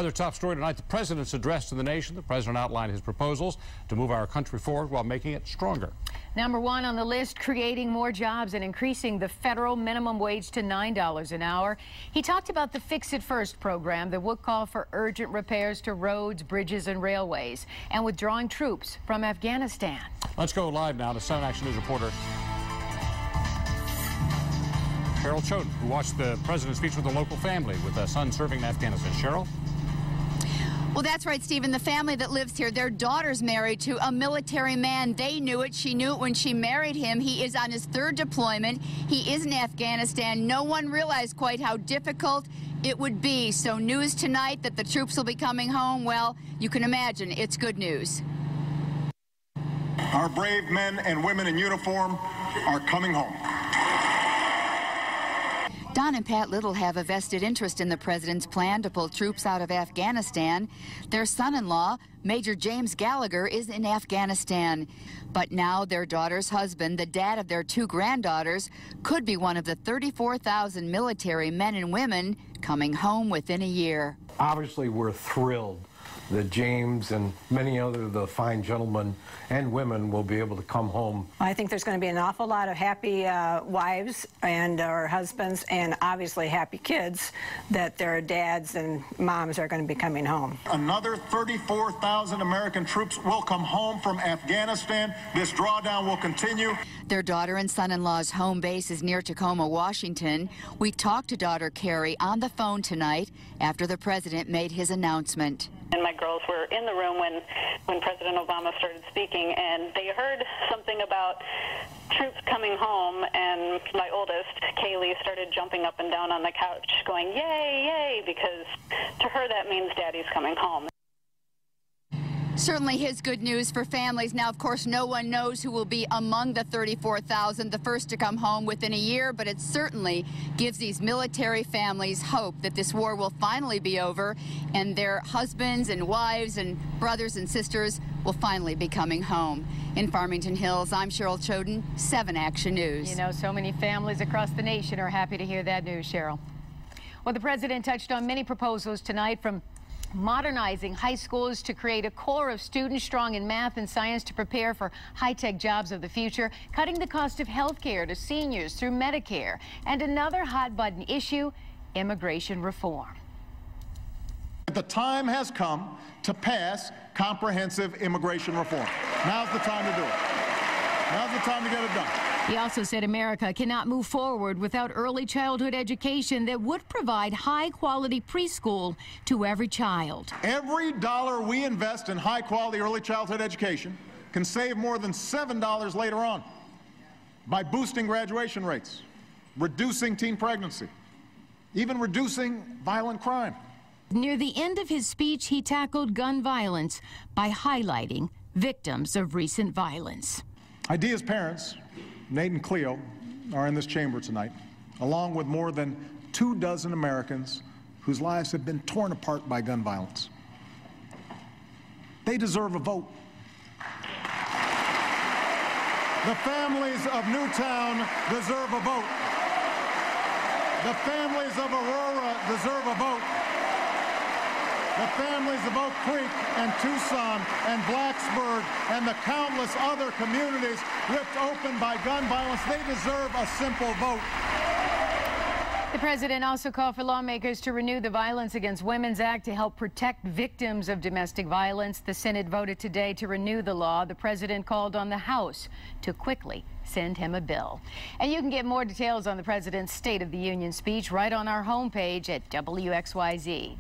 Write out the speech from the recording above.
Another top story tonight, the president's address to the nation. The president outlined his proposals to move our country forward while making it stronger. Number one on the list, creating more jobs and increasing the federal minimum wage to $9 an hour. He talked about the Fix It First program that would call for urgent repairs to roads, bridges, and railways, and withdrawing troops from Afghanistan. Let's go live now to 7 Action News reporter Cheryl Choden, who watched the president's speech with a local family with a son serving in Afghanistan. Cheryl? Well, that's right, Stephen. The family that lives here, their daughter's married to a military man. They knew it. She knew it when she married him. He is on his third deployment. He is in Afghanistan. No one realized quite how difficult it would be. So news tonight that the troops will be coming home, well, you can imagine it's good news. Our brave men and women in uniform are coming home. Don and Pat Little have a vested interest in the president's plan to pull troops out of Afghanistan. Their son-in-law, Major James Gallagher, is in Afghanistan. But now their daughter's husband, the dad of their 2 granddaughters, could be one of the 34,000 military men and women coming home within a year. Obviously, we're thrilled that James and many other the fine gentlemen and women will be able to come home. I think there's going to be an awful lot of happy wives and or husbands and obviously happy kids that their dads and moms are going to be coming home. Another 34,000 American troops will come home from Afghanistan. This drawdown will continue. Their daughter and son-in-law's home base is near Tacoma, Washington. We talked to daughter Carrie on the phone tonight after the president made his announcement. And my girls were in the room when President Obama started speaking, and they heard something about troops coming home, and my oldest, Kaylee, started jumping up and down on the couch going, yay, yay, because to her that means Daddy's coming home. Certainly his good news for families. Now, of course, no one knows who will be among the 34,000, the first to come home within a year, but it certainly gives these military families hope that this war will finally be over and their husbands and wives and brothers and sisters will finally be coming home. In Farmington Hills, I'm Cheryl Choden, 7 Action News. You know, so many families across the nation are happy to hear that news, Cheryl. Well, the president touched on many proposals tonight, from modernizing high schools to create a core of students strong in math and science to prepare for high-tech jobs of the future, cutting the cost of health care to seniors through Medicare, and another hot-button issue, immigration reform. The time has come to pass comprehensive immigration reform. Now's the time to do it. Now's the time to get it done. He also said America cannot move forward without early childhood education that would provide high-quality preschool to every child. Every dollar we invest in high-quality early childhood education can save more than $7 later on by boosting graduation rates, reducing teen pregnancy, even reducing violent crime. Near the end of his speech, he tackled gun violence by highlighting victims of recent violence. IDEA's parents, Nate and Cleo, are in this chamber tonight, along with more than 24 Americans whose lives have been torn apart by gun violence. They deserve a vote. The families of Newtown deserve a vote. The families of Aurora deserve a vote. The families of Oak Creek and Tucson and Blacksburg and the countless other communities ripped open by gun violence, they deserve a simple vote. The president also called for lawmakers to renew the Violence Against Women's Act to help protect victims of domestic violence. The Senate voted today to renew the law. The president called on the House to quickly send him a bill. And you can get more details on the president's State of the Union speech right on our homepage at WXYZ.com.